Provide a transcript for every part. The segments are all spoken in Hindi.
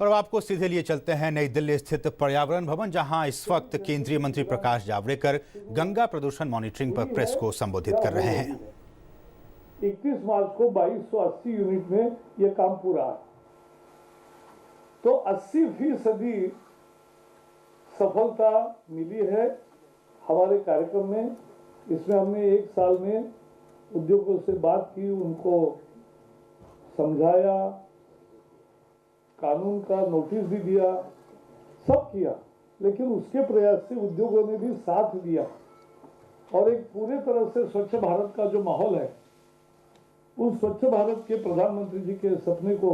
और अब आपको सीधे लिए चलते हैं नई दिल्ली स्थित पर्यावरण भवन, जहां इस वक्त केंद्रीय मंत्री प्रकाश जावड़ेकर गंगा प्रदूषण मॉनिटरिंग पर प्रेस को संबोधित कर रहे हैं। 31 मार्च को 2280 यूनिट में यह काम पूरा है, तो 80% सफलता मिली है हमारे कार्यक्रम में। इसमें हमने एक साल में उद्योगों से बात की, उनको समझाया, कानून का नोटिस भी दिया, सब किया, लेकिन उसके प्रयास से उद्योगों ने भी साथ दिया और एक पूरे तरह से स्वच्छ भारत का जो माहौल है, उस स्वच्छ भारत के प्रधानमंत्री जी के सपने को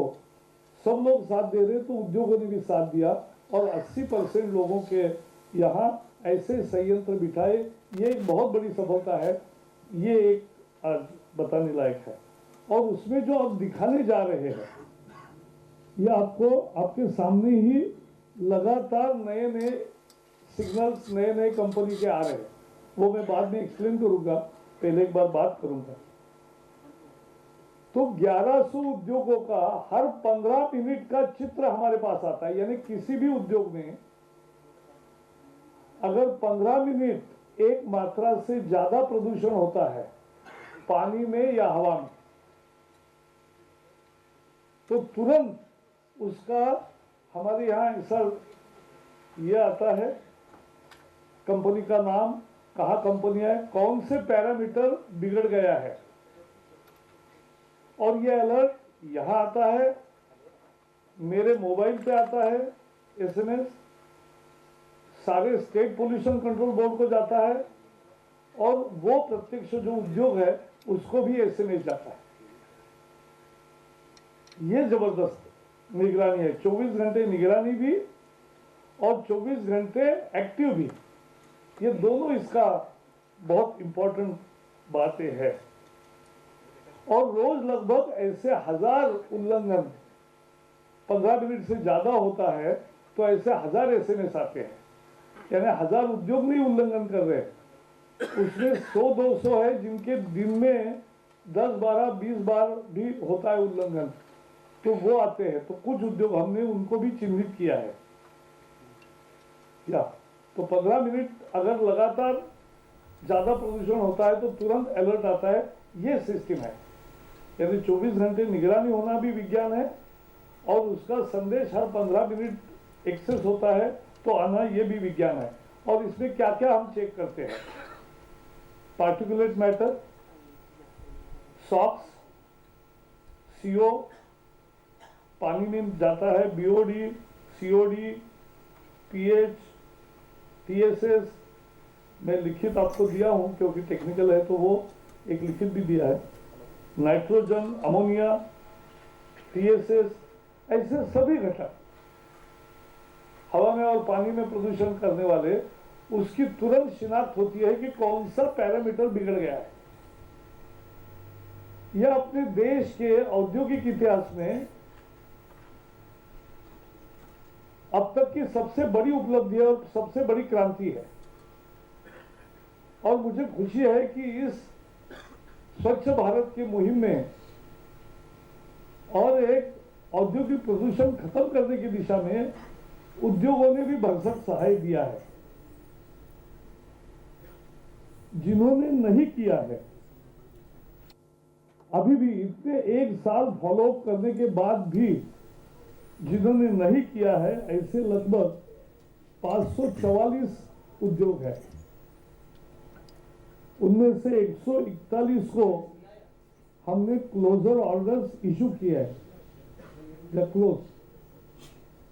सब लोग साथ दे रहे, तो उद्योगों ने भी साथ दिया और 80% लोगों के यहाँ ऐसे संयंत्र बिठाए। ये एक बहुत बड़ी सफलता है, ये एक आज बताने लायक है। और उसमें जो अब दिखाने जा रहे हैं, ये आपको आपके सामने ही लगातार नए नए सिग्नल्स, नए नए कंपनी के आ रहे हैं। वो मैं बाद में एक्सप्लेन करूंगा, पहले एक बार बात करूंगा। तो 1100 उद्योगों का हर 15 मिनट का चित्र हमारे पास आता है। यानी किसी भी उद्योग में अगर 15 मिनट एक मात्रा से ज्यादा प्रदूषण होता है पानी में या हवा में, तो तुरंत उसका हमारे यहाँ ऐसा ये आता है, कंपनी का नाम, कहाँ कंपनी है, कौन से पैरामीटर बिगड़ गया है, और ये अलर्ट यहाँ आता है, मेरे मोबाइल पे आता है एसएमएस, सारे स्टेट पोल्यूशन कंट्रोल बोर्ड को जाता है और वो प्रत्यक्ष जो उद्योग है उसको भी एसएमएस जाता है। ये जबरदस्त निगरानी है, 24 घंटे निगरानी भी और 24 घंटे एक्टिव भी, ये दोनों इसका बहुत इंपॉर्टेंट बातें हैं। और रोज लगभग ऐसे 1000 उल्लंघन 15 मिनट से ज्यादा होता है, तो ऐसे 1000 एसएमएस आते हैं। यानी 1000 उद्योग नहीं उल्लंघन कर रहे हैं, उसमें 100-200 है जिनके दिन में 10, 12, 20 बार भी होता है उल्लंघन, तो वो आते हैं। तो कुछ उद्योग हमने उनको भी चिन्हित किया है। या तो 15 मिनट अगर लगातार ज्यादा प्रदूषण होता है तो तुरंत अलर्ट आता है, ये सिस्टम है। यानी 24 घंटे निगरानी होना भी विज्ञान है और उसका संदेश हर 15 मिनट एक्सेस होता है तो आना, ये भी विज्ञान है। और इसमें क्या क्या हम चेक करते हैं, पार्टिकुलेट मैटर, सॉक्स, सीओ, पानी में जाता है, बीओडी, सीओडी, पीएच, टीएसएस, मैं लिखित आपको दिया हूं क्योंकि टेक्निकल है तो वो एक लिखित भी दिया है, नाइट्रोजन, अमोनिया, टीएसएस, ऐसे सभी घटक हवा में और पानी में प्रदूषण करने वाले, उसकी तुरंत शिनाख्त होती है कि कौन सा पैरामीटर बिगड़ गया है। यह अपने देश के औद्योगिक इतिहास में अब तक की सबसे बड़ी उपलब्धि है और सबसे बड़ी क्रांति है। और मुझे खुशी है कि इस स्वच्छ भारत की मुहिम में और एक औद्योगिक प्रदूषण खत्म करने की दिशा में उद्योगों ने भी भरसक सहाय दिया है। जिन्होंने नहीं किया है, अभी भी इतने एक साल फॉलोअप करने के बाद भी जिन्होंने नहीं किया है, ऐसे लगभग 544 उद्योग है। उनमें से 141 को हमने क्लोजर ऑर्डर्स इशू किया है, या क्लोज।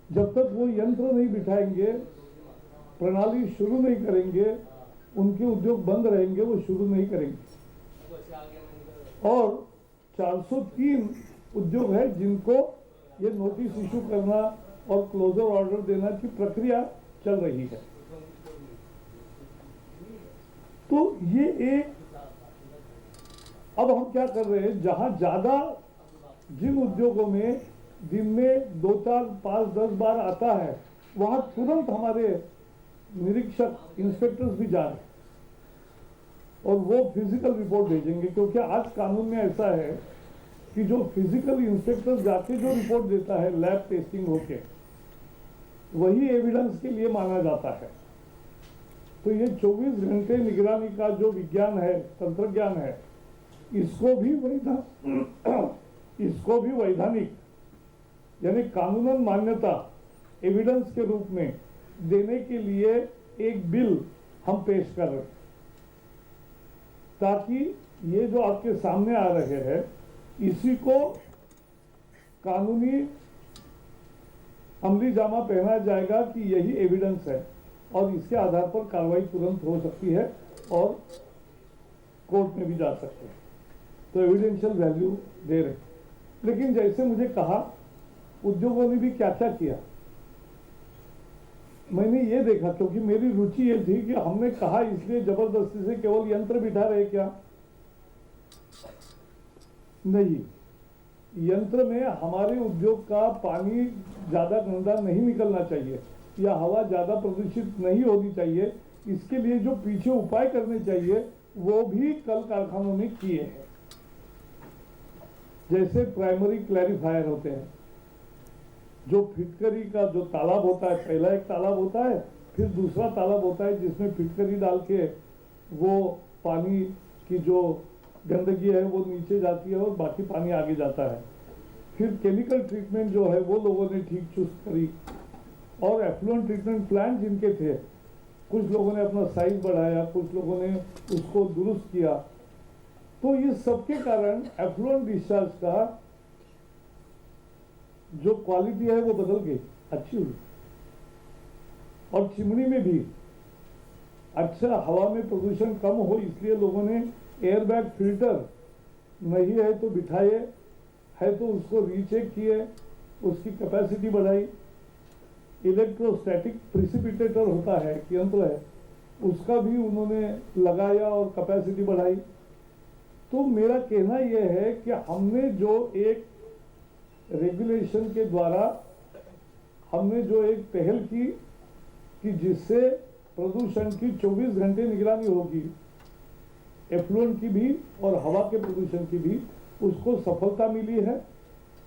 जब तक वो यंत्र नहीं बिठाएंगे, प्रणाली शुरू नहीं करेंगे, उनके उद्योग बंद रहेंगे, वो शुरू नहीं करेंगे। और 403 उद्योग है जिनको ये नोटिस इशू करना और क्लोजर ऑर्डर देना की प्रक्रिया चल रही है। तो ये एक, अब हम क्या कर रहे हैं, जहां ज्यादा जिन उद्योगों में दिन में 2, 4, 5, 10 बार आता है, वहां तुरंत हमारे निरीक्षक, इंस्पेक्टर्स भी जा रहे हैं और वो फिजिकल रिपोर्ट भेजेंगे। क्योंकि आज कानून में ऐसा है कि जो फिजिकल इंस्पेक्टर जाके जो रिपोर्ट देता है लैब टेस्टिंग होके, वही एविडेंस के लिए माना जाता है। तो ये 24 घंटे निगरानी का जो विज्ञान है, तंत्रज्ञान है, इसको भी वैधानिक यानी कानूनन मान्यता एविडेंस के रूप में देने के लिए एक बिल हम पेश कर रहे हैं, ताकि ये जो आपके सामने आ रहे हैं इसी को कानूनी अमली जामा पहनाया जाएगा कि यही एविडेंस है और इसके आधार पर कार्रवाई तुरंत हो सकती है और कोर्ट में भी जा सकते हैं। तो एविडेंशियल वैल्यू दे रहे। लेकिन जैसे मुझे कहा, उद्योगों ने भी क्या क्या किया, मैंने ये देखा, क्योंकि मेरी रुचि ये थी कि हमने कहा इसलिए जबरदस्ती से केवल यंत्र बिठा रहे क्या? नहीं, यंत्र में हमारे उद्योग का पानी ज्यादा गंदा नहीं निकलना चाहिए या हवा ज्यादा प्रदूषित नहीं होनी चाहिए। इसके लिए जो पीछे उपाय करने चाहिए वो भी कल कारखानों में किए हैं। जैसे प्राइमरी क्लैरिफायर होते हैं, जो फिटकरी का जो तालाब होता है, पहला एक तालाब होता है, फिर दूसरा तालाब होता है जिसमें फिटकरी डाल के वो पानी की जो गंदगी है वो नीचे जाती है और बाकी पानी आगे जाता है। फिर केमिकल ट्रीटमेंट जो है वो लोगों ने ठीक चुस्त करी, और एफ्लुएंट ट्रीटमेंट प्लांट जिनके थे, कुछ लोगों ने अपना साइज बढ़ाया, कुछ लोगों ने उसको दुरुस्त किया। तो ये सबके कारण एफ्लुएंट डिस्चार्ज का जो क्वालिटी है वो बदल गई, अच्छी हुई। और चिमनी में भी अच्छा, हवा में प्रदूषण कम हो इसलिए लोगों ने एयरबैग फिल्टर नहीं है तो बिठाए, है तो उसको रीचेक किए, उसकी कैपेसिटी बढ़ाई। इलेक्ट्रोस्टैटिक प्रिसिपिटेटर होता है, यंत्र है, उसका भी उन्होंने लगाया और कैपेसिटी बढ़ाई। तो मेरा कहना यह है कि हमने जो एक रेगुलेशन के द्वारा हमने जो एक पहल की कि जिससे प्रदूषण की 24 घंटे निगरानी होगी, एफ्लुएंट की भी और हवा के प्रदूषण की भी, उसको सफलता मिली है।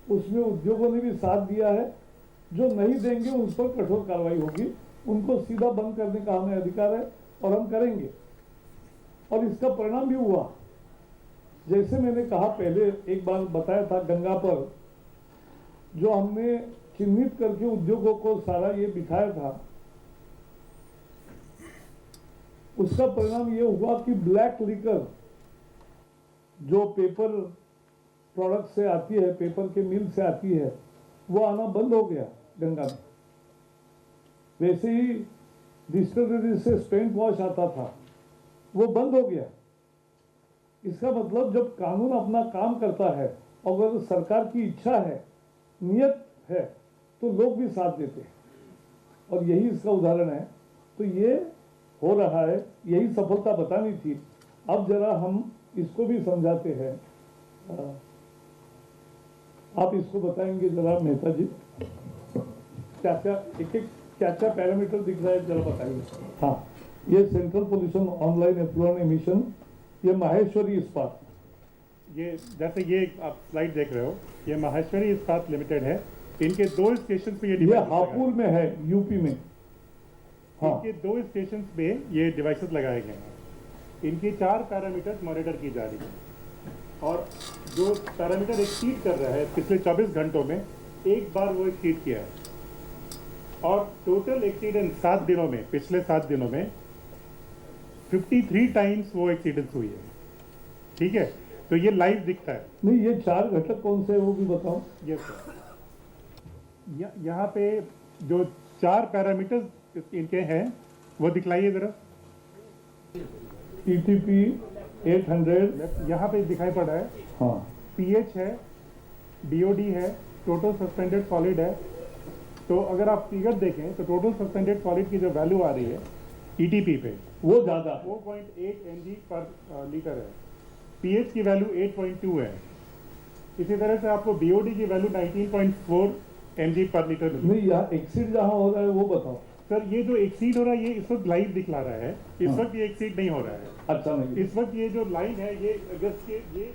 उसमें उद्योगों ने भी साथ दिया है। जो नहीं देंगे उस पर कठोर कार्रवाई होगी, उनको सीधा बंद करने का हमें अधिकार है और हम करेंगे। और इसका परिणाम भी हुआ। जैसे मैंने कहा पहले एक बार बताया था, गंगा पर जो हमने चिन्हित करके उद्योगों को सारा ये बिठाया था, उसका परिणाम ये हुआ कि ब्लैक लिकर जो पेपर प्रोडक्ट से आती है, पेपर के मिल से आती है, वो आना बंद हो गया गंगा में। वैसे ही डिस्टिलरी से स्पेंट वॉश आता था, वो बंद हो गया। इसका मतलब जब कानून अपना काम करता है और अगर सरकार की इच्छा है, नियत है, तो लोग भी साथ देते हैं। और यही इसका उदाहरण है। तो ये हो रहा है, यही सफलता बतानी थी। अब जरा हम इसको भी समझाते हैं। आप इसको बताएंगे जरा मेहता जी, क्या क्या एक एक क्या क्या पैरामीटर दिख रहा है, जरा बताइए। हाँ, ये central pollution online effluent emission, ये माहेश्वरी इस्पात, ये जैसे ये आप स्लाइड देख रहे हो, ये माहेश्वरी इस्पात लिमिटेड है। इनके 2 स्टेशन पे ये हापुड़ में है, यूपी में। हाँ, इनके 2 स्टेशन पे ये डिवाइसेस लगाए गए हैं। इनकी 4 पैरामीटर्स मॉनिटर की जा रही है और जो पैरामीटर एक्सीड कर रहा है पिछले 24 घंटों में एक बार वो एक्सीड किया है। और टोटल एक्सीडेंस 7 दिनों में, पिछले 7 दिनों में 53 टाइम्स वो एक्सीडेंस हुई है। ठीक है, तो ये लाइव दिखता है। नहीं, ये 4 घटक कौन से है वो भी बताओ। यस सर, यहाँ पे जो 4 पैरामीटर्स इनके हैं वो दिखलाइए जरा। ETP 800 यहाँ पे दिखाई पड़ रहा है। हाँ, pH है, DOD है, टोटल सस्पेंडेड सॉलिड है। तो अगर आप फिगर देखें तो टोटल सस्पेंडेड सॉलिड की जो वैल्यू आ रही है ETP पे, वो ज्यादा 4.8 mg पर लीटर है। pH की वैल्यू 8.2 है। इसी तरह से आपको DOD की वैल्यू 19.4 mg पर लीटर मिली। नहीं, यहाँ एक्सीड जहाँ हो रहा है वो बताओ। सर, ये जो एक्सीड हो रहा है ये इस वक्त लाइव दिखला रहा है। इस हाँ। वक्त ये एक्सीड नहीं हो रहा है। अच्छा, नहीं, इस वक्त ये जो लाइन है ये अगस्त के ये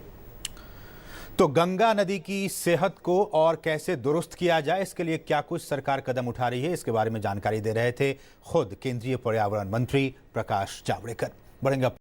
तो गंगा नदी की सेहत को और कैसे दुरुस्त किया जाए, इसके लिए क्या कुछ सरकार कदम उठा रही है, इसके बारे में जानकारी दे रहे थे खुद केंद्रीय पर्यावरण मंत्री प्रकाश जावड़ेकर। बढ़ेंगे